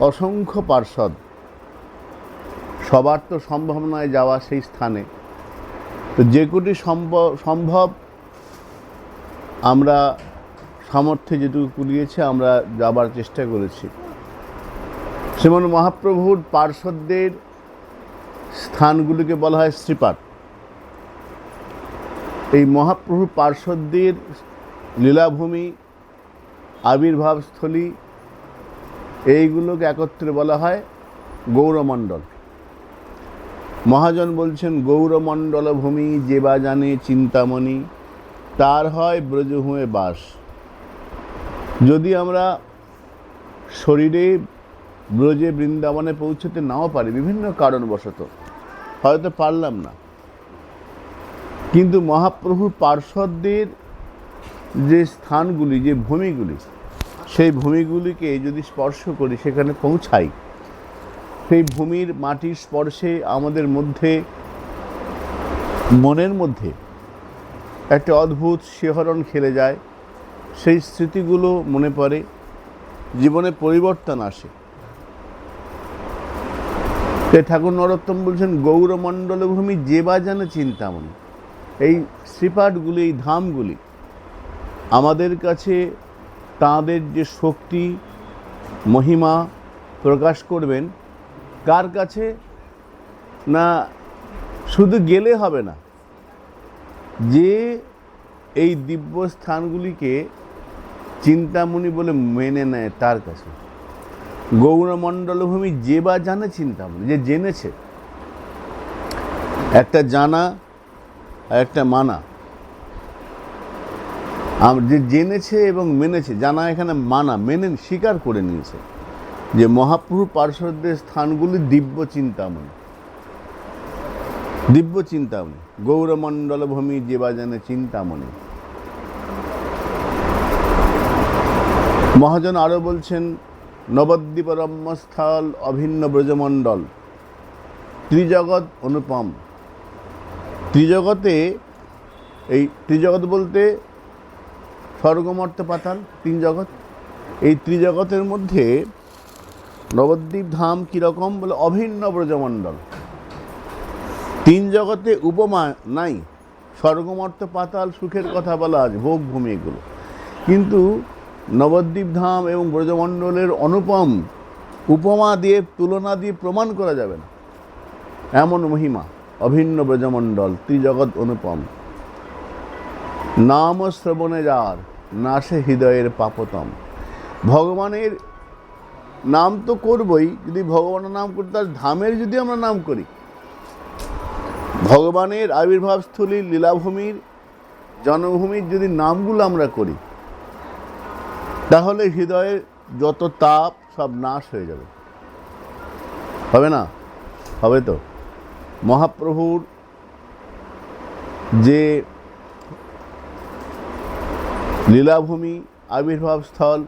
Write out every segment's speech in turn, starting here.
অসংখ্য পার্ষদ, সবার তো সম্ভব নয় যাওয়া সেই স্থানে। তো যে কোটি সম্ভব আমরা সামর্থ্যে যেটুকু কুলিয়েছে আমরা যাবার চেষ্টা করেছি। শ্রীমন মহাপ্রভুর পার্ষদদের স্থানগুলিকে বলা হয় শ্রীপাঠ। এই মহাপ্রভুর পার্ষদদের লীলাভূমি, আবির্ভাবস্থলী, এইগুলোকে একত্রে বলা হয় গৌরমণ্ডল। মহাজন বলছেন, গৌরমণ্ডল ভূমি যে বা জানে চিন্তামণি, তার হয় ব্রজহুয়ে বাস। যদি আমরা শরীরে ব্রজে বৃন্দাবনে পৌঁছতে নাও পারি, বিভিন্ন কারণবশত হয়তো পারলাম না, কিন্তু মহাপ্রভুর পার্ষদদের যে স্থানগুলি, যে ভূমিগুলি, সেই ভূমিগুলিকে যদি স্পর্শ করি, সেখানে পৌঁছাই, সেই ভূমির মাটির স্পর্শে আমাদের মধ্যে, মনের মধ্যে একটা অদ্ভুত শিহরণ খেলে যায়। সেই স্মৃতিগুলো মনে পড়ে, জীবনে পরিবর্তন আসে। তাই ঠাকুর নরোত্তম বলছেন, গৌরমণ্ডল ভূমি যে বা জানে চিন্তামণি। এই শ্রীপাঠগুলি, এই ধামগুলি আমাদের কাছে তাঁদের যে শক্তি, মহিমা প্রকাশ করবেন। কার কাছে? না শুধু গেলে হবে না, যে এই দিব্য স্থানগুলিকে চিন্তামণি বলে মেনে নেয় তার কাছে। গৌরমণ্ডলভূমি যে বা জানে চিন্তামণি, যে জেনেছে। একটা জানা আর একটা মানা। যে জেনেছে এবং মেনেছে, জানা এখানে মানা, মেনে স্বীকার করে নিয়েছে যে মহাপ্রভু পার্শ্বদের স্থানগুলি দিব্য চিন্তামণি। দিব্য চিন্তামণি, গৌরমণ্ডল ভূমি যে বা জানে চিন্তামণি। মহাজন আরও বলছেন, নবদ্বীপ রম্যস্থল অভিন্ন ব্রজমণ্ডল, ত্রিজগৎ অনুপম। ত্রিজগতে, এই ত্রিজগৎ বলতে স্বর্গ মর্ত্য পাতাল, তিন জগৎ। এই ত্রিজগতের মধ্যে নবদ্বীপ ধাম কীরকম বলে, অভিন্ন ব্রজমণ্ডল। তিন জগতে উপমা নাই। স্বর্গমর্ত্য পাতাল সুখের কথা বলা আছে, ভোগভূমি এগুলো, কিন্তু নবদ্বীপ ধাম এবং ব্রজমণ্ডলের অনুপম উপমা দিয়ে, তুলনা দিয়ে প্রমাণ করা যাবে না, এমন মহিমা। অভিন্ন ব্রজমণ্ডল, ত্রিজগৎ অনুপম। নাম শ্রবণে যার, নাশে হৃদয়ের পাপতম। ভগবানের নাম তো করবই, যদি ভগবানের নাম করি, তার ধামের যদি আমরা নাম করি, ভগবানের আবির্ভাবস্থলীর, লীলাভূমির, জন্মভূমির যদি নামগুলো আমরা করি, তাহলে হৃদয়ের যত তাপ সব নাশ হয়ে যাবে। হবে না? হবে তো। মহাপ্রভুর যে লীলাভূমি, আবির্ভাবস্থল,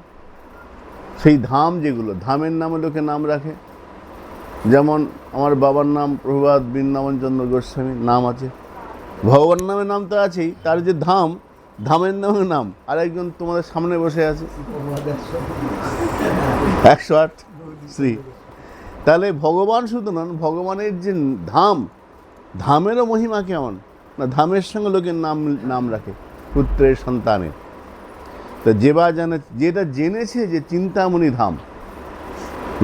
সেই ধাম, যেগুলো ধামের নামে লোকে নাম রাখে, যেমন আমার বাবার নাম প্রভাত বৃন্দাবন চন্দ্র গোস্বামী, নাম আছে। ভগবানের নামে নাম তো আছেই, তার যে ধাম, ধামের নামে নাম। আরেকজন তোমাদের সামনে বসে আছে, 108 শ্রী। তাহলে ভগবান শুধু নন, ভগবানের যে ধাম, ধামেরও মহিমা কেমন না, ধামের সঙ্গে লোকের নাম রাখে, পুত্রের, সন্তানের। তো যে বা জানে, যেটা জেনেছে যে চিন্তামণি ধাম,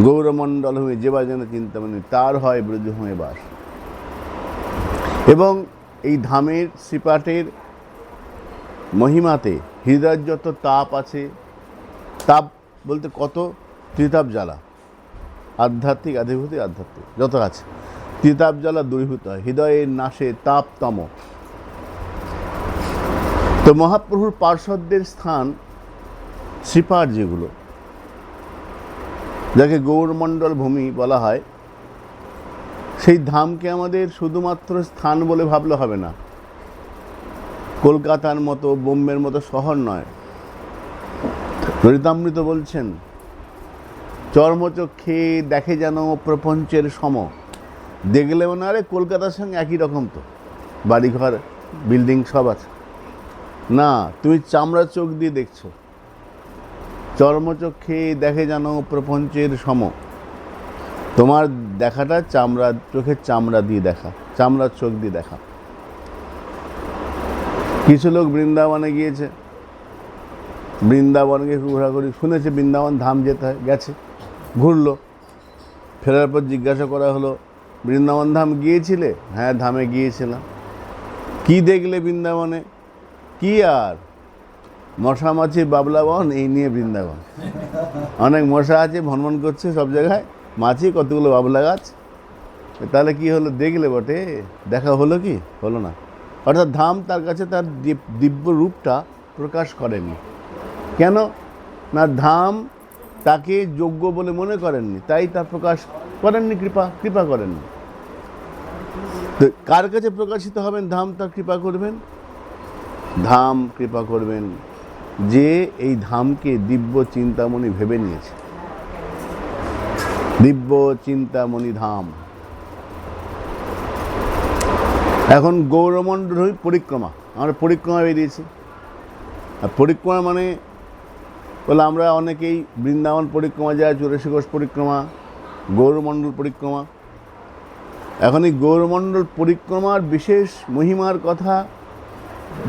গৌরমণ্ডল হয়ে যে বা জানে চিন্তামণি, তার হয় ব্রজহুয়ে বাস। এবং এই ধামের, শ্রীপাঠের মহিমাতে হৃদয়ের যত তাপ আছে, তাপ বলতে কত, ত্রিতাপ জ্বালা, আধ্যাত্মিক, আধিভূতিক, আধ্যাত্মিক যত আছে, ত্রিতাপ জ্বালা দূরীভূত হয়, হৃদয়ের নাশে তাপতম। তো মহাপ্রভুর পার্শ্বদের স্থান শ্রীপাঠ, যেগুলো, যাকে গৌরমণ্ডল ভূমি বলা হয়, সেই ধামকে আমাদের শুধুমাত্র স্থান বলে ভাবলে হবে না। কলকাতার মতো, বোম্বের মতো শহর নয়। ললিতামৃত বলছেন, চর্মচক্ষে দেখে যেন প্রপঞ্চের সম। দেখলে মনে হয় কলকাতার সঙ্গে একই রকম, তো বাড়িঘর, বিল্ডিং সব আছে না, তুমি চামড়া চোখ দিয়ে দেখছো। চর্মচক্ষে দেখে যেন প্রপঞ্চের সম, তোমার দেখাটা চামড়া, চোখের চামড়া দিয়ে দেখা, চামড়ার চোখ দিয়ে দেখা। কিছু লোক বৃন্দাবনে গিয়েছে, বৃন্দাবনকে ঘোরাঘুরি, শুনেছে বৃন্দাবন ধাম যেতে হয়, গেছে, ঘুরলো, ফেরার পর জিজ্ঞাসা করা হলো বৃন্দাবন ধাম গিয়েছিলে? হ্যাঁ, ধামে গিয়েছিলাম। কি দেখলে বৃন্দাবনে? কি আর, মশা মাছি বাবলা বন, এই নিয়ে বৃন্দাবন। অনেক মশা আছে, ভনভন করছে সব জায়গায়, মাছি, কতগুলো বাবলা গাছ। তাহলে কি হলো? দেখলে বটে, দেখা হলো কি? হলো না। অর্থাৎ ধাম তার কাছে তার দিব্য রূপটা প্রকাশ করেনি। কেন না? ধাম তাকে যোগ্য বলে মনে করেননি, তাই তার প্রকাশ করেননি, কৃপা করেননি। তো কার কাছে প্রকাশিত হবেন ধাম তার কৃপা করবেন? ধাম কৃপা করবেন যে এই ধামকে দিব্য চিন্তামণি ভেবে নিয়েছে। দিব্য চিন্তামণি ধাম। এখন গৌরমণ্ডল পরিক্রমা, আমরা পরিক্রমা বেরিয়েছি। আর পরিক্রমা মানে বলে আমরা অনেকেই বৃন্দাবন পরিক্রমা যায়, 84 কোষ পরিক্রমা, গৌরমণ্ডল পরিক্রমা। এখন এই গৌরমণ্ডল পরিক্রমার বিশেষ মহিমার কথা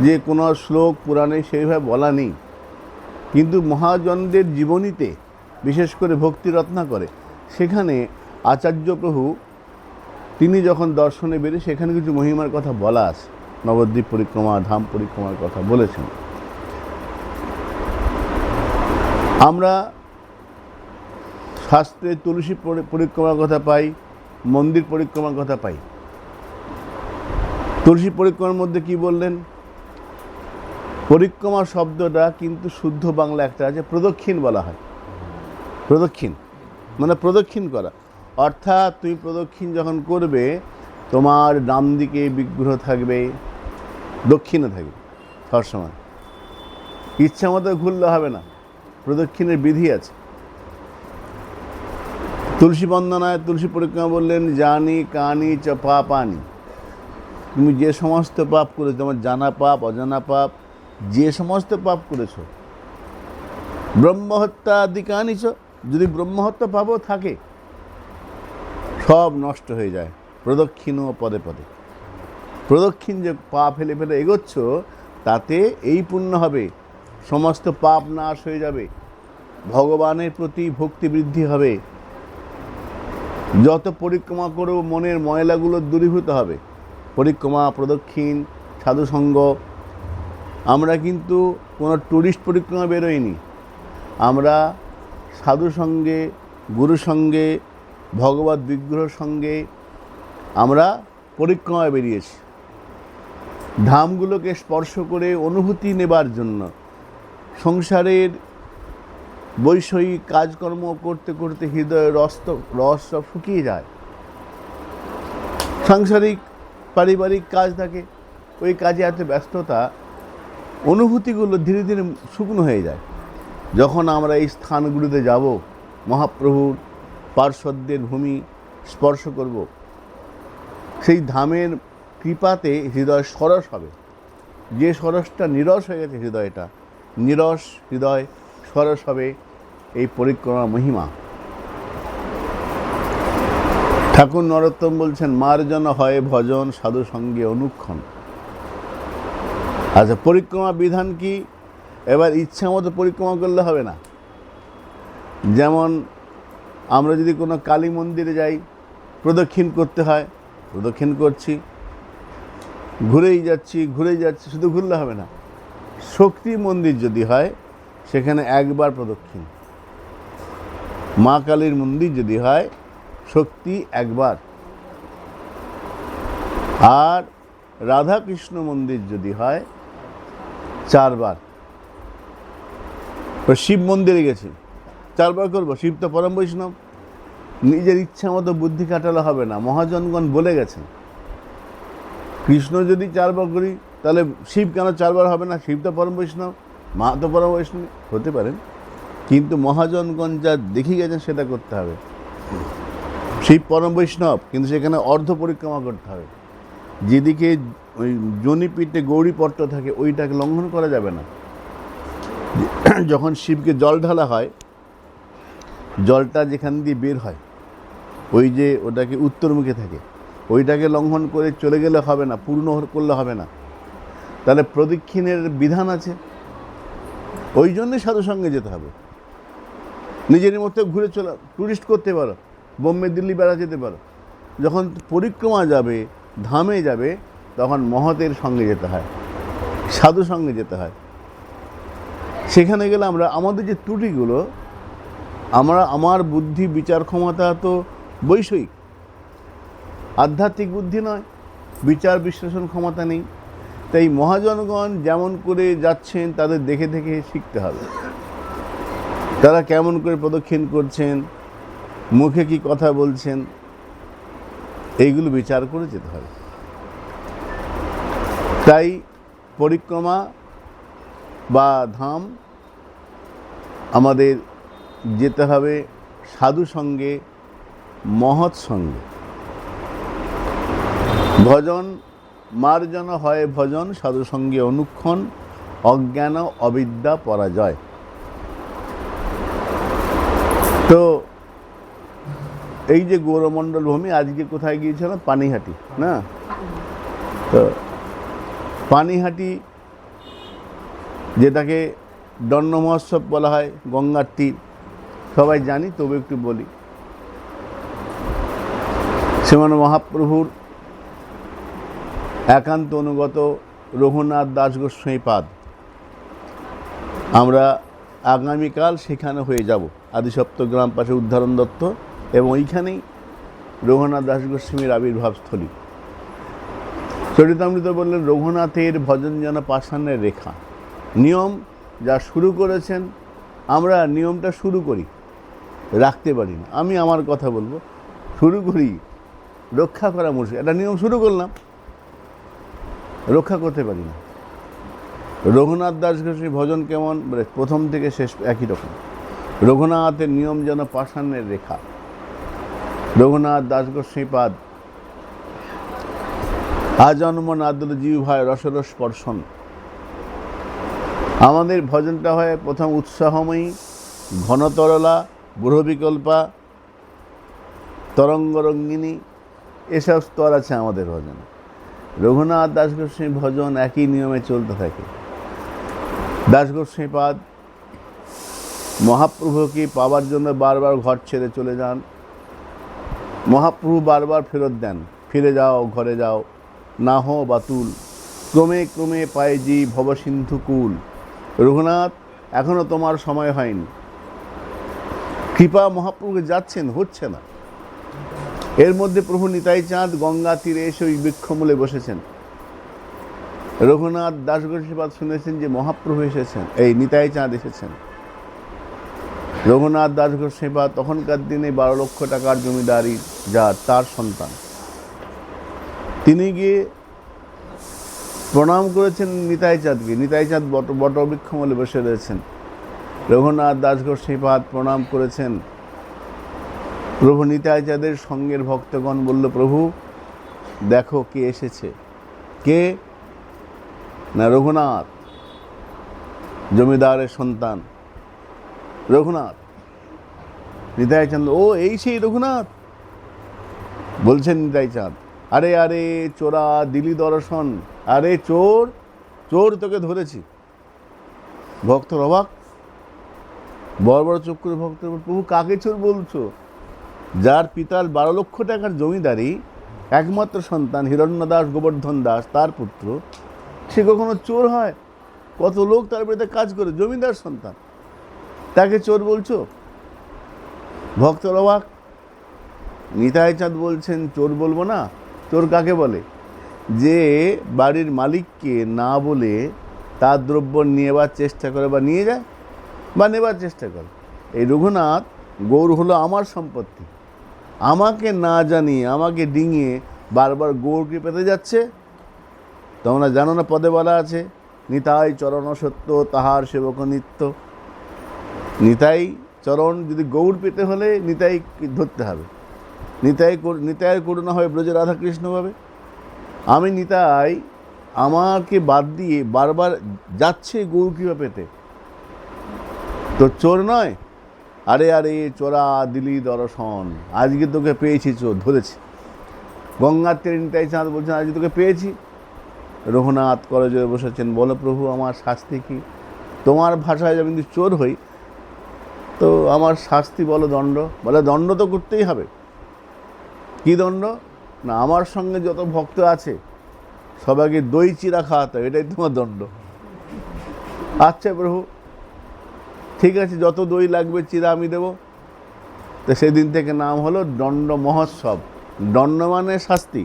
যে কোনো শ্লোক পুরাণে সেইভাবে বলা নেই, কিন্তু মহাজনদের জীবনীতে, বিশেষ করে ভক্তি রত্নাকরে, সেখানে আচার্য প্রভু তিনি যখন দর্শনে বেরিয়ে সেখানে কিছু মহিমার কথা বলা আছে। নবদ্বীপ পরিক্রমা, ধাম পরিক্রমার কথা বলেছেন। আমরা শাস্ত্রে তুলসী পরিক্রমার কথা পাই, মন্দির পরিক্রমার কথা পাই। তুলসী পরিক্রমার মধ্যে কি বললেন? পরিক্রমা শব্দটা কিন্তু শুদ্ধ বাংলা একটা আছে, প্রদক্ষিণ বলা হয়। প্রদক্ষিণ মানে প্রদক্ষিণ করা, অর্থাৎ তুমি প্রদক্ষিণ যখন করবে, তোমার ডান দিকে বিগ্রহ থাকবে, দক্ষিণে থাকবে সবসময়। ইচ্ছা মতো ঘুরলে হবে না, প্রদক্ষিণের বিধি আছে। তুলসী বন্দনায় তুলসী পরিক্রমা বললেন, জানি কানি চ পাপানি। তুমি যে সমস্ত পাপ করেছো, তোমার জানা পাপ, অজানা পাপ, যে সমস্ত পাপ করেছো, ব্রহ্মহত্যা আদিকানি চ, যদি ব্রহ্মহত্যা পাপও থাকে, সব নষ্ট হয়ে যায় প্রদক্ষিণ পদে পদে। প্রদক্ষিণ যে পা ফেলে ফেলে এগোচ্ছ, তাতে এই পুণ্য হবে, সমস্ত পাপ নাশ হয়ে যাবে, ভগবানের প্রতি ভক্তি বৃদ্ধি হবে, যত পরিক্রমা করো মনের ময়লাগুলো দূরীভূত হবে। পরিক্রমা, প্রদক্ষিণ, সাধুসঙ্গ। আমরা কিন্তু কোনো টুরিস্ট পরিক্রমা বেরোইনি, আমরা সাধু সঙ্গে, গুরু সঙ্গে, ভগবত বিগ্রহ সঙ্গে আমরা পরিক্রমায় বেরিয়েছি, ধামগুলোকে স্পর্শ করে অনুভূতি নেবার জন্য। সংসারের বৈষয়িক কাজকর্ম করতে করতে হৃদয়ের রস সব শুকিয়ে যায়। সাংসারিক পারিবারিক কাজ থাকে, ওই কাজে এত ব্যস্ততা, অনুভূতিগুলো ধীরে ধীরে শুকনো হয়ে যায়। যখন আমরা এই স্থানগুলিতে যাব, মহাপ্রভুর পার্শ্বদের ভূমি স্পর্শ করব, সেই ধামের কৃপাতে হৃদয় সরস হবে। যে সরসটা নিরস হয়ে গেছে, হৃদয়টা নিরস, হৃদয় সরস হবে। এই পরিক্রমা মহিমা। ঠাকুর নরোত্তম বলছেন, মার্জন হয় ভজন, সাধু সঙ্গে অনুক্ষণ। আচ্ছা, পরিক্রমা বিধান কি? এবার ইচ্ছা মতো পরিক্রমা করলে হবে না। যেমন আমরা যদি কোনো কালী মন্দিরে যাই, প্রদক্ষিণ করতে হয়, প্রদক্ষিণ করছি, ঘুরেই যাচ্ছি, শুধু ঘুরলে হবে না। শক্তি মন্দির যদি হয়, সেখানে একবার প্রদক্ষিণ। মা কালীর মন্দির যদি হয়, শক্তি একবার। আর রাধা কৃষ্ণ মন্দির যদি হয়, 4 বার। শিব মন্দিরে গেছি, 4 বার করবো। শিব তো পরম বৈষ্ণব, নিজের ইচ্ছা মতো বুদ্ধি কাটালে হবে না। মহাজনগণ বলে গেছেন, কৃষ্ণ যদি 4 বার করি, তাহলে শিব কেন 4 বার হবে না? শিব তো পরম বৈষ্ণব, মা তো পরম বৈষ্ণব, হতে পারেন, কিন্তু মহাজনগণ যা দেখে গেছেন সেটা করতে হবে। শিব পরম বৈষ্ণব, কিন্তু সেখানে অর্ধ পরিক্রমা করতে হবে। যেদিকে ওই জনিপীঠে গৌরীপট্ট থাকে, ওইটাকে লঙ্ঘন করা যাবে না। যখন শিবকে জল ঢালা হয়, জলটা যেখান দিয়ে বের হয়, ওই যে ওটাকে উত্তরমুখে থাকে, ওইটাকে লঙ্ঘন করে চলে গেলে হবে না, পূর্ণ করলে হবে না, তাহলে প্রদক্ষিণের বিধান আছে। ওই জন্যে সাধু সঙ্গে যেতে হবে। নিজের মধ্যে ঘুরে চলা, টুরিস্ট করতে পারো, বোম্বে দিল্লি বেড়া যেতে পারো। যখন পরিক্রমা যাবে, ধামে যাবে, তখন মহতের সঙ্গে যেতে হয়, সাধু সঙ্গে যেতে হয়। সেখানে গেলে আমরা আমাদের যে ত্রুটিগুলো, আমার বুদ্ধি বিচার ক্ষমতা তো বৈষয়িক, আধ্যাত্মিক বুদ্ধি নয়, বিচার বিশ্লেষণ ক্ষমতা নেই। তাই মহাজনগণ যেমন করে যাচ্ছেন তাদের দেখে দেখে শিখতে হবে। তারা কেমন করে প্রদক্ষিণ করছেন, মুখে কি কথা বলছেন, এইগুলো বিচার করে যেতে হবে। তাই পরিক্রমা বা ধাম আমাদের যেতে হবে সাধু সঙ্গে, মহৎ সঙ্গে। ভজন মার্জন হয় ভজন, সাধু সঙ্গে অনুক্ষণ, অজ্ঞান অবিদ্যা পরাজয়। তো এই যে গৌরমণ্ডল ভূমি, আজকে কোথায় গিয়েছিলাম? পানিহাটি না? তো পানিহাটি, যেটাকে দণ্ড মহোৎসব বলা হয়, গঙ্গার তীর, সবাই জানি, তবু একটু বলি। শ্রীমান মহাপ্রভুর একান্ত অনুগত রঘুনাথ দাস গোস্বামী পাদ। আমরা আগামীকাল সেখানে হয়ে যাব, আদিসপ্তগ্রাম পাশে উদ্ধারণ দত্ত, এবং ওইখানেই রঘুনাথ দাস গোস্বামীর আবির্ভাবস্থলী। চরিতামৃত বললেন, রঘুনাথের ভজন যেন পাষাণের রেখা। নিয়ম যা শুরু করেছেন, আমরা নিয়মটা শুরু করি, রাখতে পারি না। আমি আমার কথা বলবো, শুরু করি, রক্ষা করা মুশকিল। একটা নিয়ম শুরু করলাম, রক্ষা করতে পারি না। রঘুনাথ দাস গোস্বামী ভজন কেমন? প্রথম থেকে শেষ একই রকম। রঘুনাথের নিয়ম যেন পাষাণের রেখা। রঘুনাথ দাস গোস্বামী পাদ, আজন্ম নাদল জীব হয় রসরস স্পর্শন। আমাদের ভজনটা হয় প্রথম উৎসাহময়ী, ঘনতরলা, বুড়বিকল্পা, তরঙ্গরঙ্গিনী, এসব স্তর আছে আমাদের ভজনে। রঘুনাথ দাস গোস্বামী ভজন একই নিয়মে চলতে থাকে। দাস গোস্বামী পাদ মহাপ্রভুকে পাওয়ার জন্য বারবার ঘর ছেড়ে চলে যান, মহাপ্রভু বারবার ফেরত দেন, ফিরে যাও, ঘরে যাও, না হো বাতুল, ক্রমে ক্রমে পায় জি ভবসিন্ধু কুল। রঘুনাথ, এখনো তোমার সময় হয়নি। কৃপা মহাপ্রভুকে যাচ্ছেন, হচ্ছে না। এর মধ্যে প্রভু নিতাই চাঁদ গঙ্গা তীরে এসে ওই বৃক্ষমূলে বসেছেন। রঘুনাথ দাস গোস্বামী শুনেছেন যে মহাপ্রভু এসেছেন, এই নিতাই চাঁদ এসেছেন। রঘুনাথ দাস গোস্বামী তখনকার দিনে 12 লক্ষ টাকার জমিদারি যার, তার সন্তান। তিনি গিয়ে প্রণাম করেছেন নিতাই চাঁদকে। নিতাই চাঁদ বটবৃক্ষমূলে বসে রয়েছেন। রঘুনাথ দাস গোস্বামী প্রণাম করেছেন। প্রভু নিতাই চাঁদের সঙ্গের ভক্তগণ বলল, প্রভু দেখো কে এসেছে। কে? না, রঘুনাথ, জমিদারের সন্তান রঘুনাথ। নিতাই চাঁদ, ও এই সেই রঘুনাথ? বলছেন নিতাই চাঁদ, আরে আরে চোরা দিলি দর্শন, আরে চোর, চোর তোকে ধরেছি। ভক্তর অবাক, বড় বড় চোখ করে ভক্ত, প্রভু কাকে চোর বলছো? যার পিতার 12 লক্ষ টাকার জমিদারি, একমাত্র সন্তান হিরণ্য দাস গোবর্ধন দাস, তার পুত্র, সে কখনো চোর হয়? কত লোক তার বাড়িতে কাজ করে, জমিদার সন্তান, তাকে চোর বলছো? ভক্তর অবাক। নিতাই চাঁদ বলছেন, চোর বলবো না। চোর কাকে বলে? যে বাড়ির মালিককে না বলে তার দ্রব্য নেবার চেষ্টা করে, বা নিয়ে যায়, বা নেবার চেষ্টা করে। এই রঘুনাথ, গৌর হলো আমার সম্পত্তি, আমাকে না জানিয়ে, আমাকে ডিঙিয়ে বারবার গৌরকে পেতে যাচ্ছে। তোমরা জানো না, পদে বলা আছে, নিতাই চরণ সত্য তাহার সেবক নিত্য। নিতাই চরণ, যদি গৌর পেতে হলে নিতাই ধরতে হবে। নিতাইয়ের করুণা হবে ব্রজ রাধাকৃষ্ণ ভাবে। আমি নিতাই, আমাকে বাদ দিয়ে বারবার যাচ্ছে গৌর কৃপা পেতে, তো চোর নয়? আরে আরে চোরা দিলি দর্শন, আজকে তোকে পেয়েছি, চোর ধরেছি। গঙ্গার তীরে নিতাই চাঁদ বলছেন, আজকে তোকে পেয়েছি। রঘুনাথ করজোড়ে বসেছেন, বলো প্রভু আমার শাস্তি কি? তোমার ভাষায় যদি চোর হই তো আমার শাস্তি বলো, দণ্ড। বলে দণ্ড তো করতেই হবে। কি দণ্ড? না আমার সঙ্গে যত ভক্ত আছে সবাইকে দই চিরা খাওয়াতে হবে, এটাই তোমার দণ্ড। আচ্ছা প্রভু ঠিক আছে, যত দই লাগবে চিরা আমি দেবো। তো সেদিন থেকে নাম হলো দণ্ড মহোৎসব। দণ্ড মানে শাস্তি,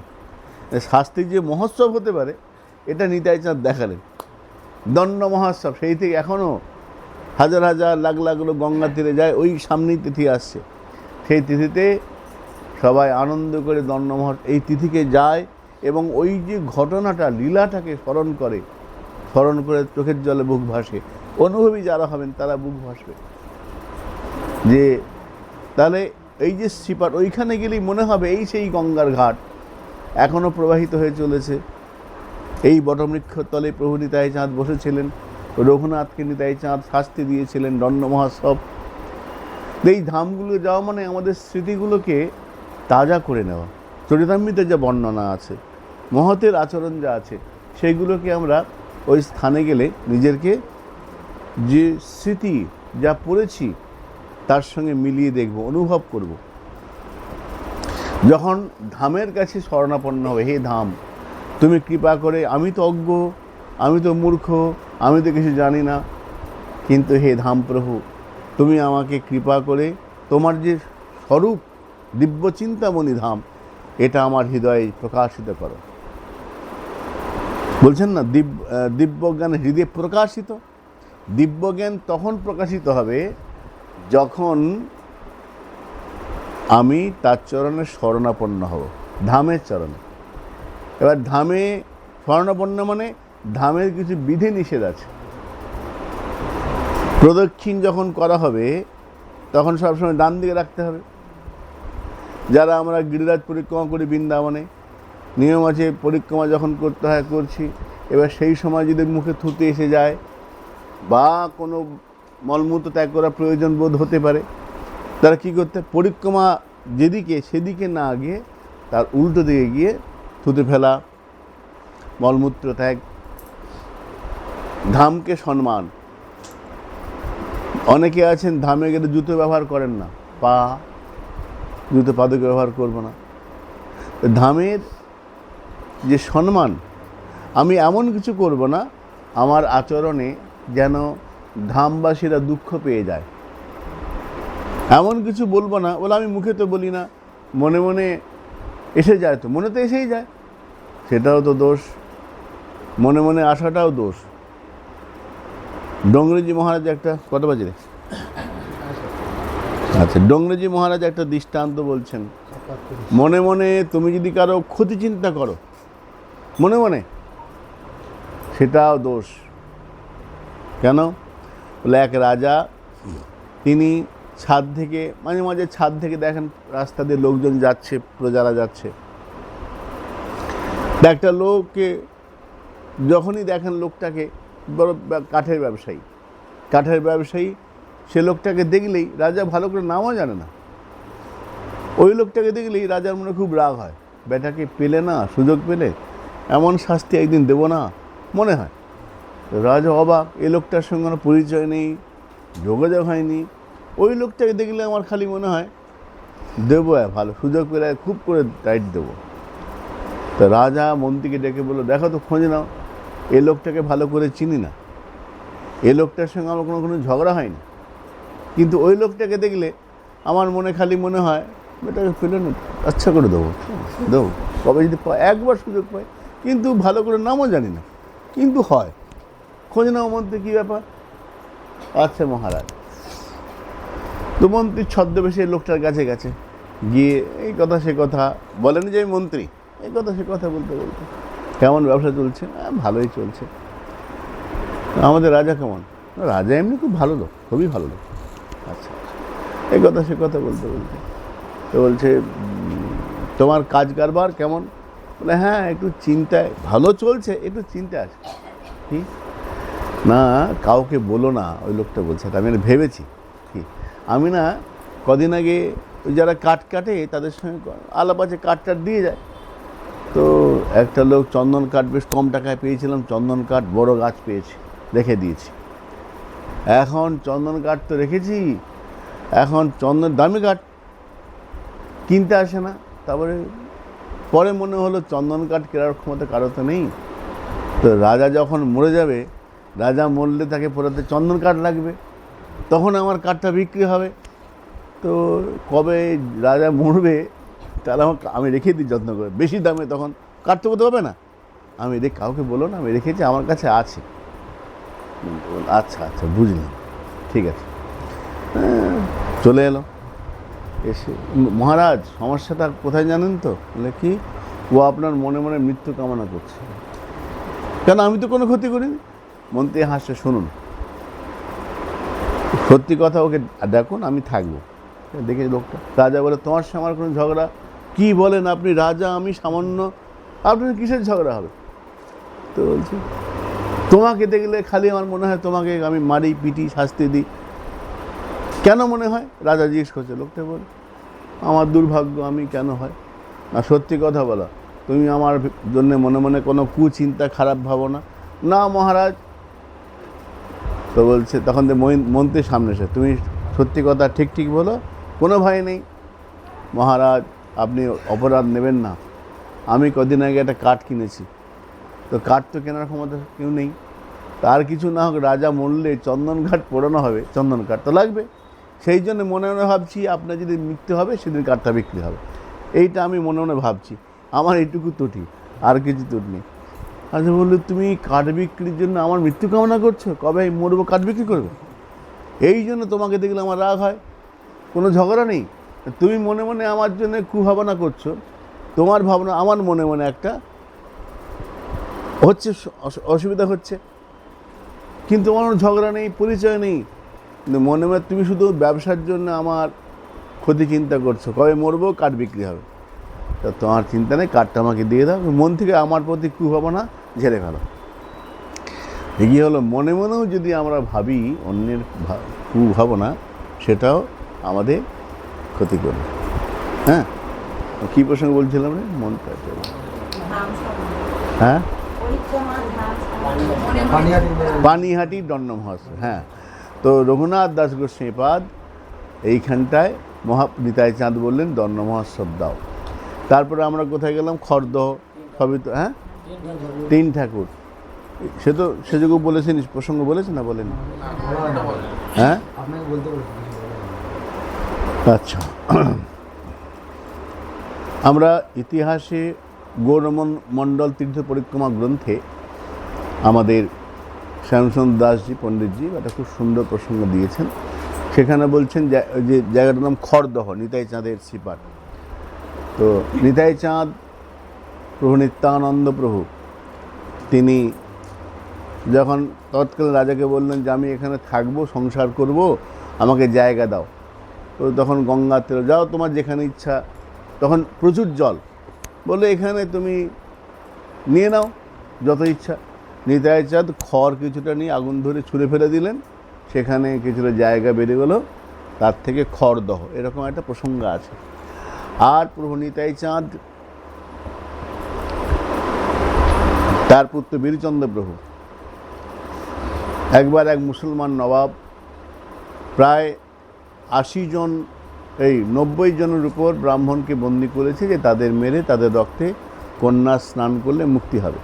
শাস্তির যে মহোৎসব হতে পারে এটা নিতাই চাঁদ দেখালেন। দণ্ড মহোৎসব সেই থেকে এখনও হাজার হাজার লাখ লাখ লোক গঙ্গা তীরে যায়। ওই সামনেই তিথি আসছে, সেই তিথিতে সবাই আনন্দ করে দণ্ড মহোৎসব এই তিথিকে যায় এবং ওই যে ঘটনাটা লীলাটাকে স্মরণ করে চোখের জলে বুক ভাসে। অনুভবী যারা হবেন তারা বুক ভাসবে যে তাহলে এই যে শ্রীপাঠ, ওইখানে গেলেই মনে হবে এই সেই গঙ্গার ঘাট এখনও প্রবাহিত হয়ে চলেছে। এই বটবৃক্ষর তলে প্রভু নিতাই চাঁদ বসেছিলেন, রঘুনাথকে নিতাই চাঁদ শাস্তি দিয়েছিলেন, দণ্ড মহোৎসব। এই ধামগুলো যাওয়া মানে আমাদের স্মৃতিগুলোকে তাজা করে নেওয়া। চরিতামৃতে যা বর্ণনা আছে, মহতের আচরণ যা আছে, সেইগুলোকে আমরা ওই স্থানে গেলে নিজেকে যে স্মৃতি যা পড়েছি তার সঙ্গে মিলিয়ে দেখব, অনুভব করব। যখন ধামের কাছে শরণাপন্ন হবে, হে ধাম তুমি কৃপা করে, আমি তো অজ্ঞ, আমি তো মূর্খ, আমি তো কিছু জানি না, কিন্তু হে ধাম প্রভু তুমি আমাকে কৃপা করে তোমার যে স্বরূপ দিব্য চিন্তামণি ধাম, এটা আমার হৃদয়ে প্রকাশিত করো। বলছেন না দিব্যজ্ঞান হৃদয়ে প্রকাশিত। দিব্যজ্ঞান তখন প্রকাশিত হবে যখন আমি তার চরণে শরণাপন্ন হব, ধামের চরণে। এবার ধামে শরণাপন্ন মানে ধামের কিছু বিধি নিষেধ আছে। প্রদক্ষিণ যখন করা হবে তখন সবসময় ডান দিকে রাখতে হবে। যারা আমরা গিরিরাজ পরিক্রমা করি বৃন্দাবনে, নিয়ম আছে পরিক্রমা যখন করতে হয় করছি, এবার সেই সময় যদি মুখে থুতে এসে যায় বা কোনো মলমূত্র ত্যাগ করার প্রয়োজন বোধ হতে পারে, তারা কী করতে, পরিক্রমা যেদিকে সেদিকে না গিয়ে তার উল্টো দিকে গিয়ে থুতে ফেলা, মলমূত্র ত্যাগ। ধামকে সম্মান। অনেকে আছেন ধামে গেলে জুতো ব্যবহার করেন না, জুতো পাদুকে ব্যবহার করব না। ধামের যে সম্মান, আমি এমন কিছু করব না আমার আচরণে যেন ধামবাসীরা দুঃখ পেয়ে যায়, এমন কিছু বলবো না। বলে আমি মুখে তো বলি না, মনে মনে এসে যায়, তো মনে তো এসেই যায়, সেটাও তো দোষ। মনে মনে আসাটাও দোষ। ডোংরেজি মহারাজ একটা, কত বাজে রে? আচ্ছা, ডোংরেজি মহারাজ একটা দৃষ্টান্ত বলছেন, মনে মনে তুমি যদি কারো ক্ষতি চিন্তা করো মনে মনে, সেটাও দোষ। কেন? বলে এক রাজা, তিনি ছাদ থেকে মাঝে মাঝে ছাদ থেকে দেখেন রাস্তা দিয়ে লোকজন যাচ্ছে, প্রজারা যাচ্ছে, একটা লোককে যখনই দেখেন, লোকটাকে বড় কাঠের ব্যবসায়ী, সে লোকটাকে দেখলেই রাজা ভালো করে নামও জানে না, ওই লোকটাকে দেখলেই রাজার মনে খুব রাগ হয়, বেটাকে পেলে না, সুযোগ পেলে এমন শাস্তি একদিন দেবো না মনে হয়। রাজা অবাক, এই লোকটার সঙ্গে কোনো পরিচয় নেই, যোগাযোগ হয়নি, ওই লোকটাকে দেখলে আমার খালি মনে হয় দেবো, ভালো সুযোগ পেলে খুব করে টাইট দেবো। তো রাজা মন্ত্রীকে ডেকে বললো, দেখো তো খোঁজ নাও, এই লোকটাকে ভালো করে চিনি না, এই লোকটার সঙ্গে আমার কোনো ঝগড়া হয়নি, কিন্তু ওই লোকটাকে দেখলে আমার মনে খালি মনে হয় বেটাকে পেলে না আচ্ছা করে দেবো, কবে যদি একবার সুযোগ পাই, কিন্তু ভালো করে নামও জানি না, কিন্তু হয়, খোঁজ নাও মন্ত্রী কী ব্যাপার। আচ্ছা মহারাজ। তো মন্ত্রী ছদ্মবেশে লোকটার কাছে গেছে, গিয়ে এই কথা সে কথা বলেন যে মন্ত্রী, এই কথা সে কথা বলতে কেমন ব্যবসা চলছে? ভালোই চলছে। আমাদের রাজা কেমন? রাজা এমনি খুব ভালো লোক, খুবই ভালো লোক। আচ্ছা, এই কথা সে কথা বলতে তো বলছে তোমার কাজ কারবার কেমন? বলে হ্যাঁ একটু চিন্তায়, ভালো চলছে, একটু চিন্তা আছে। কি না, কাউকে বলো না, ওই লোকটা বলছে, আমি ভেবেছি কি আমি না কদিন আগে ওই যারা কাঠ কাটে তাদের সঙ্গে আলাপ আছে, কাঠ টাট দিয়ে যায়। তো একটা লোক চন্দন কাঠ বেশ কম টাকায় পেয়েছিলাম, চন্দন কাঠ বড় গাছ পেয়েছি, রেখে দিয়েছি। এখন চন্দন কাঠ তো রেখেছি, এখন চন্দন দামি কাঠ কিনতে আসে না। তারপরে পরে মনে হলো চন্দন কাঠ কেনার ক্ষমতা কারো তো নেই। তো রাজা যখন মরে যাবে, রাজা মরলে তাকে পোড়াতে চন্দন কাঠ লাগবে, তখন আমার কাঠটা বিক্রি হবে। তো কবে রাজা মরবে তাহলে আমি রেখে দিই যত্ন করে, বেশি দামে, তখন কাটতে বলতে হবে না। আমি কাউকে বলো না, আমি রেখেছি, আমার কাছে আছে। আচ্ছা আচ্ছা বুঝলাম, ঠিক আছে। চলে এলো, এসে মহারাজ সমস্যাটা কোথায় জানেন তো? বলে কি? ও আপনার মনে মনে মৃত্যু কামনা করছে। কেন? আমি তো কোনো ক্ষতি করিনি। মন্ত্রী হাসছে, শুনুন সত্যি কথা, ওকে দেখুন, আমি থাকবো। দেখে লোকটা, রাজা বলে তোমার সঙ্গে আমার কোনো ঝগড়া? কি বলেন আপনি? রাজা, আমি সামান্য, আপনার কিসের ঝগড়া হবে? তো বলছি তোমাকে দেখলে খালি আমার মনে হয় তোমাকে আমি মারি, পিটি, শাস্তি দিই। কেন মনে হয়? রাজা জিজ্ঞেস করছে। লোকটা বলে আমার দুর্ভাগ্য, আমি কেন হয় না, সত্যি কথা বলো, তুমি আমার জন্য মনে মনে কোনো কুচিন্তা, খারাপ ভাবো না? না মহারাজ। তো বলছে, তখন মন্ত্রীর সামনে এসে, তুমি সত্যি কথা ঠিক ঠিক বলো, কোনো ভয় নেই। মহারাজ আপনি অপরাধ নেবেন না, আমি কদিন আগে একটা কাঠ কিনেছি, তো কাঠ তো কেনার ক্ষমতা কেউ নেই, তার কিছু না হোক রাজা মরলে চন্দন কাঠ পোড়ানো হবে, চন্দন কাঠ তো লাগবে, সেই জন্য মনে মনে ভাবছি আপনার যদি মৃত্যু হবে সেদিন কাঠটা বিক্রি হবে, এইটা আমি মনে মনে ভাবছি, আমার এইটুকু ত্রুটি, আর কিছু ত্রুটি নেই। আচ্ছা বললো, তুমি কাঠ বিক্রির জন্য আমার মৃত্যু কামনা করছো? কবে মরবো কাঠ বিক্রি করবে? এই জন্য তোমাকে দেখলে আমার রাগ হয়, কোনো ঝগড়া নেই। তুমি মনে মনে আমার জন্য কুভাবনা করছো, তোমার ভাবনা আমার মনে মনে একটা হচ্ছে, অসুবিধা হচ্ছে, কিন্তু আমার ঝগড়া নেই, পরিচয় নেই, কিন্তু মনে মনে তুমি শুধু ব্যবসার জন্য আমার ক্ষতি চিন্তা করছো, কবে মরবো কাঠ বিক্রি হবে, তা তোমার চিন্তা নেই, কাঠটা আমাকে দিয়ে দাও, মন থেকে আমার প্রতি কুভাবনা ঝেড়ে ফেলো। এগিয়ে হলো, মনে মনেও যদি আমরা ভাবি অন্যের কুভাবনা, সেটাও আমাদের ক্ষতি করবে। হ্যাঁ, কী প্রসঙ্গ বলছিলাম রে, মনটা? হ্যাঁ, পানিহাটি দণ্ডমহোৎসব। হ্যাঁ, তো রঘুনাথ দাস গোস্বামীপাদ এইখানটায় নিতাই চাঁদ বললেন দণ্ডমহোৎসব দাও। তারপরে আমরা কোথায় গেলাম? খড়দহ, সবই তো। হ্যাঁ, তিন ঠাকুর, সে তো সেযোগ্য বলেছেন, প্রসঙ্গ বলেছে না বলেন? হ্যাঁ, আচ্ছা। আমরা ইতিহাসে গৌরমণ্ডল তীর্থ পরিক্রমা গ্রন্থে আমাদের শ্যামচন্দ্র দাসজি, পণ্ডিতজি একটা খুব সুন্দর প্রসঙ্গ দিয়েছেন। সেখানে বলছেন যে জায়গাটার নাম খড়দহ, নিতাই চাঁদের শ্রীপাঠ। তো নিতাই চাঁদ প্রভু নিত্যানন্দ প্রভু, তিনি যখন তৎকালীন রাজাকে বললেন যে আমি এখানে থাকবো, সংসার করব, আমাকে জায়গা দাও, তো তখন গঙ্গাতে যাও, তোমার যেখানে ইচ্ছা, তখন প্রচুর জল, বলে এখানে তুমি নিয়ে নাও যত ইচ্ছা। নিতাই চাঁদ খড় কিছুটা নিয়ে আগুন ধরে ছুঁড়ে ফেলে দিলেন, সেখানে কিছুটা জায়গা বেড়ে গেল, তার থেকে খড়দহ, এরকম একটা প্রসঙ্গ আছে। আর প্রভু নিতাই চাঁদ তার পুত্র বীরচন্দ্র প্রভু একবার এক মুসলমান নবাব প্রায় 80 জন, এই 90 জনের উপর ব্রাহ্মণকে বন্দি করেছে, যে তাদের মেরে তাদের রক্তে কন্যা স্নান করলে মুক্তি হবে,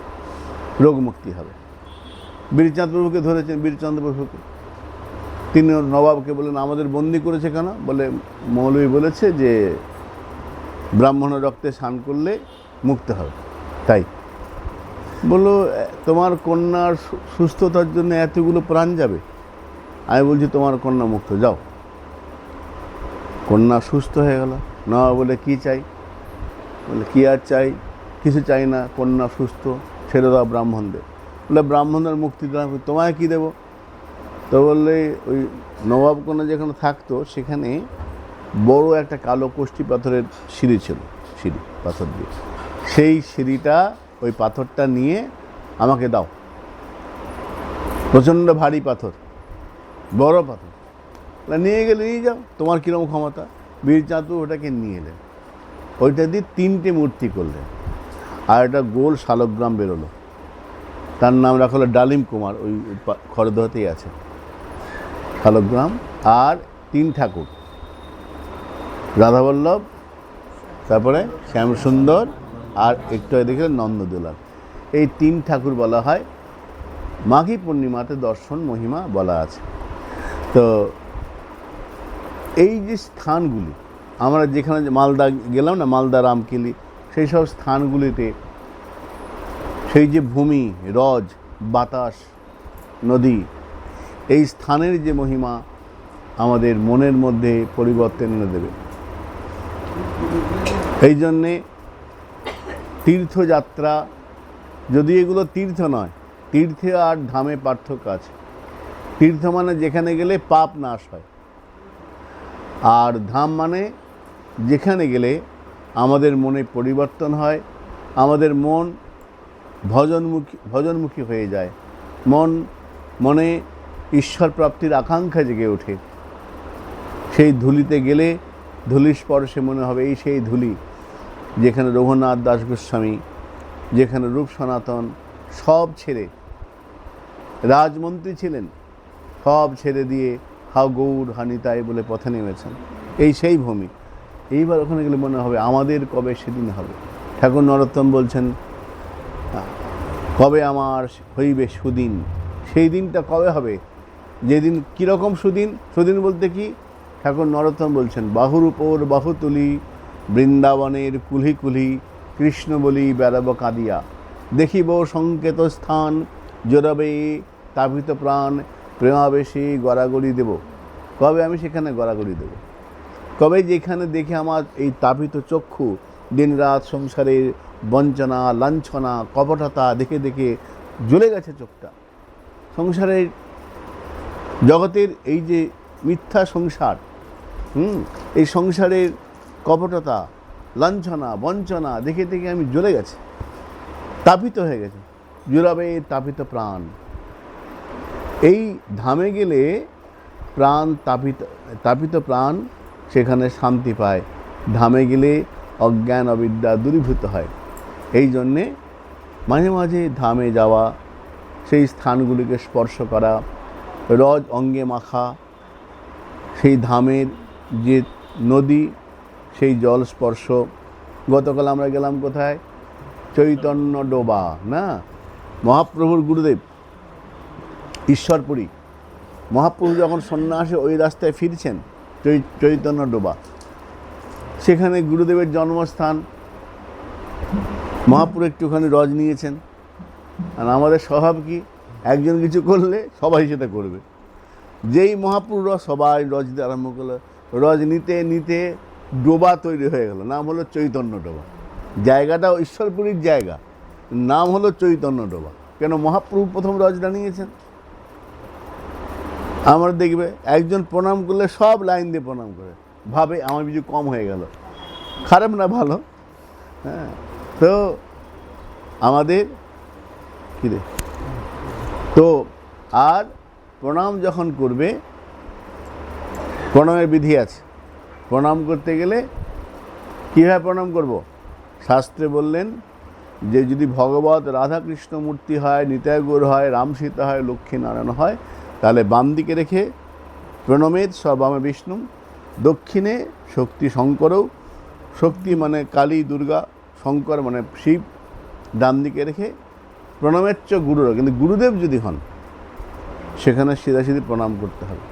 রোগ মুক্তি হবে। বীরচাঁদ প্রভুকে ধরেছেন, বীরচন্দ্র প্রভুকে। তিনি নবাবকে বললেন, আমাদের বন্দি করেছে কেন? বলে মৌলভী বলেছে যে ব্রাহ্মণের রক্তে স্নান করলে মুক্ত হবে, তাই। বললো, তোমার কন্যার সুস্থতার জন্য এতগুলো প্রাণ যাবে? আমি বলছি তোমার কন্যা মুক্ত, যাও। কন্যা সুস্থ হয়ে গেল। নবাব বলে, কি চাই? বলে, কি আর চাই, কিছু চাই না, কন্যা সুস্থ, ছেড়ে দাও ব্রাহ্মণদের। বলে, ব্রাহ্মণদের মুক্তি দিলাম, তোমায় কী দেবো? তো বললে, ওই নবাব কন্যা যেখানে থাকতো সেখানে বড় একটা কালো কষ্টি পাথরের সিঁড়ি ছিল, সিঁড়ি পাথর দিয়ে, সেই সিঁড়িটা, ওই পাথরটা নিয়ে আমাকে দাও। প্রচণ্ড ভারী পাথর, বড় পাথর, নিয়ে গেলে নিয়ে যাও, তোমার কীরকম ক্ষমতা। বীরচাঁদু ওটাকে নিয়ে এলেন, ওইটা দিয়ে 3টে মূর্তি করলেন, আর একটা গোল শালগ্রাম বেরোলো, তার নাম রাখা হলো ডালিম কুমার, ওই খড়দহতেই আছে শালগ্রাম। আর 3 ঠাকুর, রাধাবল্লভ, তারপরে শ্যামসুন্দর, আর একটু দেখলেন নন্দদুলাল। এই 3 ঠাকুর বলা হয়, মাঘী পূর্ণিমাতে দর্শন মহিমা বলা আছে। তো এই যে স্থানগুলি, আমরা যেখানে মালদা গেলাম না, মালদা রামকেলি, সেই সব স্থানগুলিতে সেই যে ভূমি, রজ, বাতাস, নদী, এই স্থানের যে মহিমা আমাদের মনের মধ্যে পরিবর্তন এনে দেবে। এই জন্যে তীর্থযাত্রা, যদি এগুলো তীর্থ নয়, তীর্থে আর ধামে পার্থক্য আছে। তীর্থ মানে যেখানে গেলে পাপ নাশ হয়, আর ধাম মানে যেখানে গেলে আমাদের মনে পরিবর্তন হয়, আমাদের মন ভজনমুখী হয়ে যায়, মনে ঈশ্বর প্রাপ্তির আকাঙ্ক্ষা জেগে ওঠে। সেই ধুলিতে গেলে ধুলি স্পর্শে মনে হবে এই সেই ধুলি যেখানে রঘুনাথ দাস গোস্বামী, যেখানে রূপ সনাতন সব ছেড়ে, রাজমন্ত্রী ছিলেন, সব ছেড়ে দিয়ে হাউ গৌর হানিতাই বলে পথে নেমেছেন। এই সেই ভূমি। এইবার ওখানে গেলে মনে হবে আমাদের কবে সেদিন হবে। ঠাকুর নরোত্তম বলছেন, কবে আমার হইবে সুদিন। সেই দিনটা কবে হবে? যেদিন কীরকম সুদিন? সুদিন বলতে কি? ঠাকুর নরোত্তম বলছেন, বাহুর উপর বাহু তুলি বৃন্দাবনের কুলি কুলি, কৃষ্ণ বলি বেড়াব কাঁদিয়া, দেখিব সংকেত স্থান জোরাবে তাপিত প্রাণ, প্রেমাবেশে গড়াগড়ি দেব। কবে আমি সেখানে গড়াগড়ি দেব? কবে যেখানে দেখে আমার এই তাপিত চক্ষু দিনরাত সংসারের বঞ্চনা, লাঞ্ছনা, কপটতা দেখে দেখে জ্বলে গেছে চোখটা। সংসারের জগতের এই যে মিথ্যা সংসার, এই সংসারের কপটতা, লাঞ্ছনা, বঞ্চনা দেখে দেখে আমি জ্বলে গেছে, তাপিত হয়ে গেছে। জুড়াবে তাপিত প্রাণ। এই ধামে গেলে প্রাণ তাপিত প্রাণ সেখানে শান্তি পায়। ধামে গেলে অজ্ঞান অবিদ্যা দূরীভূত হয়। এই জন্যে মাঝে মাঝে ধামে যাওয়া, সেই স্থানগুলিকে স্পর্শ করা, রজ অঙ্গে মাখা, সেই ধামের যে নদী, সেই জল স্পর্শ। গতকাল আমরা গেলাম কোথায়? চৈতন্য ডোবা, না? মহাপ্রভুর গুরুদেব ঈশ্বরপুরী মহাপ্রভু যখন সন্ন্যাসে ওই রাস্তায় ফিরছেন, চৈতন্য ডোবা, সেখানে গুরুদেবের জন্মস্থান। মহাপ্রভু একটুখানি রজ নিয়েছেন। আর আমাদের স্বভাব কি? একজন কিছু করলে সবাই সেটা করবে। যেই মহাপ্রভু রজ, সবাই রজ দিতে আরম্ভ করলো। রজ নিতে নিতে ডোবা তৈরি হয়ে গেল, নাম হলো চৈতন্য ডোবা। জায়গাটাও ঈশ্বরপুরীর জায়গা, নাম হলো চৈতন্য ডোবা। কেন? মহাপ্রভু প্রথম রজটা নিয়েছেন। আমরা দেখবে একজন প্রণাম করলে সব লাইন দিয়ে প্রণাম করে, ভাবে আমার কিছু কম হয়ে গেল। খারাপ না, ভালো। হ্যাঁ, তো আমাদের কী রে, তো আর প্রণাম যখন করবে, প্রণামের বিধি আছে। প্রণাম করতে গেলে কীভাবে প্রণাম করব? শাস্ত্রে বললেন যে যদি ভগবত রাধাকৃষ্ণ মূর্তি হয়, নিতাই গৌর হয়, রাম সীতা হয়, লক্ষ্মী নারায়ণ হয়, তাহলে বাম দিকে রেখে প্রণমেদ সবামে বিষ্ণু, দক্ষিণে শক্তি শঙ্করও, শক্তি মানে কালী, দুর্গা, শঙ্কর মানে শিব, ডান দিকে রেখে প্রণমেচ্চ গুরুরা। কিন্তু গুরুদেব যদি হন, সেখানে সিধাসিধি প্রণাম করতে হবে,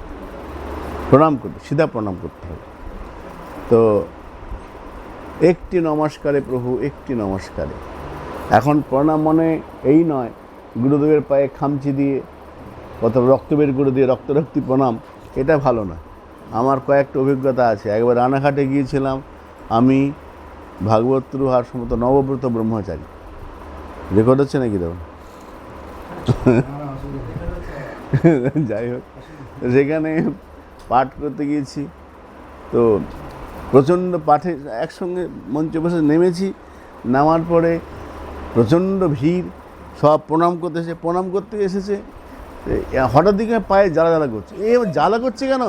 সিধা প্রণাম করতে হবে। তো একটি নমস্কারে প্রভু, একটি নমস্কারে। এখন প্রণাম মানে এই নয় গুরুদেবের পায়ে খামচি দিয়ে অথবা রক্ত বের করে দিয়ে রক্তি প্রণাম, এটা ভালো না। আমার কয়েকটা অভিজ্ঞতা আছে। একবার রানাঘাটে গিয়েছিলাম আমি, ভাগবতরু আর সমস্ত নবব্রত ব্রহ্মচারী। রেকর্ড হচ্ছে নাকি দেখুন? যাই হোক, সেখানে পাঠ করতে গিয়েছি। তো প্রচণ্ড পাঠে একসঙ্গে মঞ্চে বসে নেমেছি। নামার পরে প্রচণ্ড ভিড়, সব প্রণাম করতে এসেছে। হঠাৎ দিকে পায়ে জ্বালা করছে। জ্বালা করছে কেন?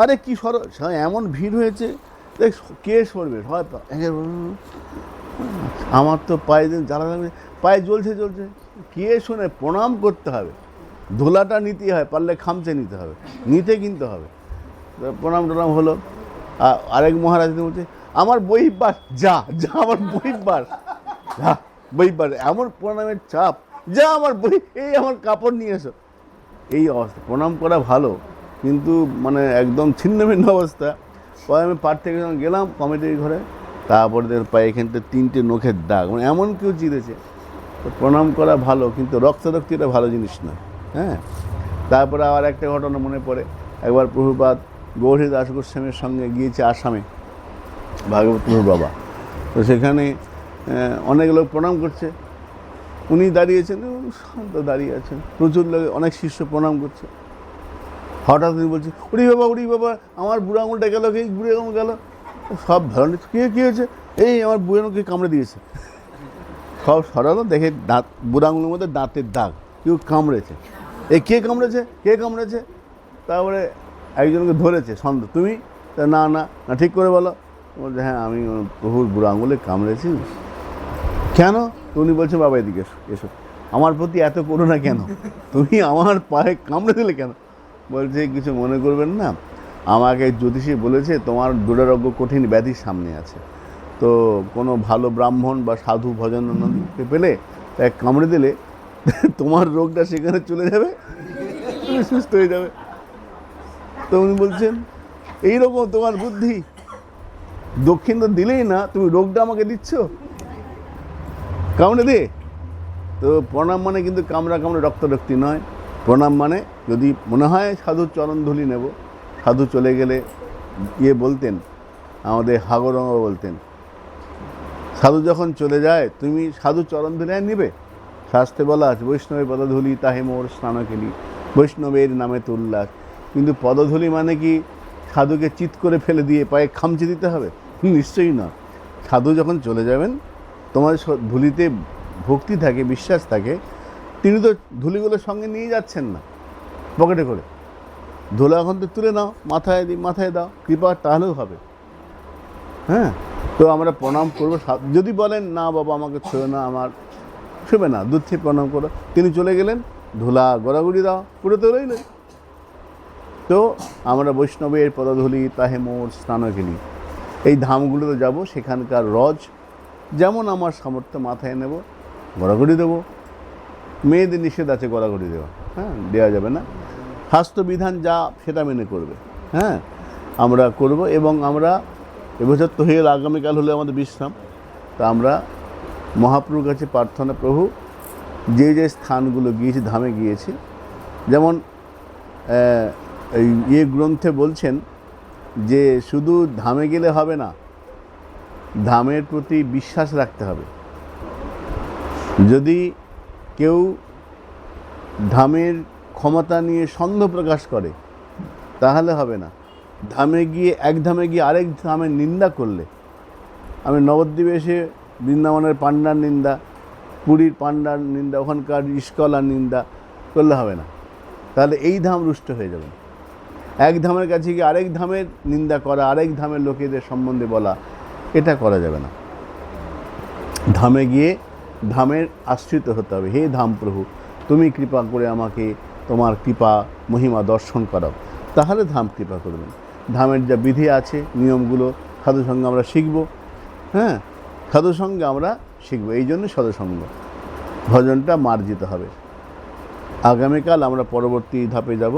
আরে কি এমন ভিড় হয়েছে, দেখ কে সরবে সবাই আমার তো পায়ে জ্বালা লাগবে, পায়ে জ্বলছে, কে শোনে, প্রণাম করতে হবে, ধুলাটা নিতে হয়, পারলে খামচে নিতে হবে, নিতে কিনতে হবে। প্রণাম টনাম হলো। আরেক মহারাজ বলছে আমার বহির্বাস, যা যা আমার বহির্বাস, যা বহির্বাস, এমন প্রণামের চাপ, যা আমার এই আমার কাপড় নিয়ে এসো। এই অবস্থা, প্রণাম করা ভালো কিন্তু মানে একদম ছিন্ন ভিন্ন অবস্থা। পরে আমি পার থেকে যখন গেলাম কমিটির ঘরে, তারপরে পায়ে এখানটা 3টে নখের দাগ, মানে এমন কেউ চিরেছে। তো প্রণাম করা ভালো কিন্তু রক্তারক্তিটা ভালো জিনিস না। হ্যাঁ, তারপরে আবার একটা ঘটনা মনে পড়ে, একবার প্রভুপাদ গৌরী দাস গোস্বামীর সঙ্গে গিয়েছে আসামে, ভাগবত প্রভুর বাবা। তো সেখানে অনেক লোক প্রণাম করছে, উনি দাঁড়িয়েছেন, শান্ত দাঁড়িয়ে আছেন, প্রচুর লোক, অনেক শিষ্য প্রণাম করছে। হঠাৎ উনি বলছে উড়ি বাবা আমার বুড়ো আঙুলটা গেল, কি বুড়ি আঙুল গেল, সব ধরনের কী হয়েছে, এই আমার বুড়ো আঙুলকে কামড়ে দিয়েছে। সব সরালো, দেখে দাঁত, বুড়ো আঙুলের মধ্যে দাঁতের দাগ, কেউ কামড়েছে। এই কে কামড়েছে? তারপরে একজনকে ধরেছে সন্দেহ, তুমি? না না না, ঠিক করে বলো। বলছে হ্যাঁ আমি প্রভুর বুড়ো আঙুলে কামড়েছি। কেন? তো উনি বলছে বাবা এদিকে এসো, আমার প্রতি এত করুণা কেন, তুমি আমার পায়ে কামড়ে দিলে কেন? বলছে কিছু মনে করবেন না, আমাকে জ্যোতিষী বলেছে তোমার দুরারোগ্য কঠিন ব্যাধির সামনে আছে, তো কোনো ভালো ব্রাহ্মণ বা সাধু ভজনকে পেলে এক কামড়ে দিলে তোমার রোগটা সেখানে চলে যাবে, তুমি সুস্থ হয়ে যাবে। তো উনি বলছেন এইরকম তোমার বুদ্ধি, দক্ষিণ তো দিলেই না, তুমি রোগটা আমাকে দিচ্ছ, কামড়ে দে। তো প্রণাম মানে কিন্তু কামড়া রক্তারক্তি নয়। প্রণাম মানে যদি মনে হয় সাধুর চরণধুলি নেব, সাধু চলে গেলে বলতেন আমাদের হাগরঙ্গ বলতেন, সাধু যখন চলে যায় তুমি সাধু চরণধুলি নেবে। শাস্ত্রে বলা আছে বৈষ্ণবের পদধূলি তাহে মোর স্নান খেলি, বৈষ্ণবের নামে তো উল্লাস। কিন্তু পদধূলি মানে কি সাধুকে চিৎ করে ফেলে দিয়ে পায়ে খামচে দিতে হবে? নিশ্চয়ই না। সাধু যখন চলে যাবেন, তোমার ধুলিতে ভক্তি থাকে, বিশ্বাস থাকে, তিনি তো ধুলিগুলোর সঙ্গে নিয়ে যাচ্ছেন না পকেটে করে, ধুলা এখন তো তুলে নাও, মাথায় দাও, কৃপা তাহলেও হবে। হ্যাঁ, তো আমরা প্রণাম করবো। যদি বলেন না বাবা আমাকে ছুঁয়ে না, আমার ছুঁবে না, দূর থেকে প্রণাম করো, তিনি চলে গেলেন, ধুলা গড়াগড়ি দাও, পুরো তো রইলেন। তো আমরা বৈষ্ণবের পদধূলি তাহে মোর স্নান খেলি, এই ধামগুলোতে যাব, সেখানকার রজ যেমন আমার সামর্থ্য মাথায় নেব, গড়াগড়ি দেবো। মেয়েদের নিষেধ আছে গড়াগড়ি দেওয়া, হ্যাঁ দেওয়া যাবে না, স্বাস্থ্যবিধান যা সেটা মেনে করবে। হ্যাঁ, আমরা করব। এবং আমরা এবছর তো হয়ে আগামীকাল হলে আমাদের বিশ্রাম, তা আমরা মহাপ্রভুর কাছে প্রার্থনা, প্রভু যে স্থানগুলো গিয়েছি, ধামে গিয়েছি, যেমন এই গ্রন্থে বলছেন যে শুধু ধামে গেলে হবে না, ধামের প্রতি বিশ্বাস রাখতে হবে। যদি কেউ ধামের ক্ষমতা নিয়ে সন্দেহ প্রকাশ করে তাহলে হবে না। এক ধামে গিয়ে আরেক ধামের নিন্দা করলে, আমি নবদ্বীপে এসে বৃন্দাবনের পাণ্ডার নিন্দা, পুরীর পাণ্ডার নিন্দা, ওখানকার ইস্কলার নিন্দা করলে হবে না, তাহলে এই ধাম রুষ্ট হয়ে যাবে। এক ধামের কাছে গিয়ে আরেক ধামের নিন্দা করা, আরেক ধামের লোকেদের সম্বন্ধে বলা, এটা করা যাবে না। ধামে গিয়ে ধামের আশ্রিত হতে হবে। হে ধাম প্রভু, তুমি কৃপা করে আমাকে তোমার কৃপা মহিমা দর্শন করাও, তাহলে ধাম কৃপা করবেন। ধামের যা বিধি আছে, নিয়মগুলো সাধুসঙ্গে আমরা শিখব। হ্যাঁ, সাধুসঙ্গে আমরা শিখব, এই জন্য সাধুসঙ্গ ভজনটা মার্জিত হবে। আগামীকাল আমরা পরবর্তী ধাপে যাব।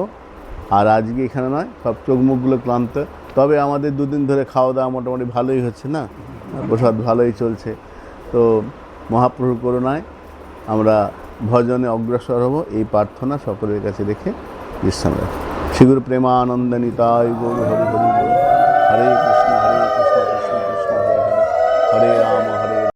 আর আজকে এখানে নয়, সব চোখ মুখগুলো ক্লান্ত, তবে আমাদের দুদিন ধরে খাওয়া দাওয়া মোটামুটি ভালোই হচ্ছে, না প্রসাদ ভালোই চলছে। তো মহাপ্রভুর করুণায় আমরা ভজনে অগ্রসর হব, এই প্রার্থনা সকলের কাছে রেখে বিশ্রাম রাখি। শ্রীগুরু প্রেমানন্দ নিতাই গৌর হরি হরি হরে কৃষ্ণ।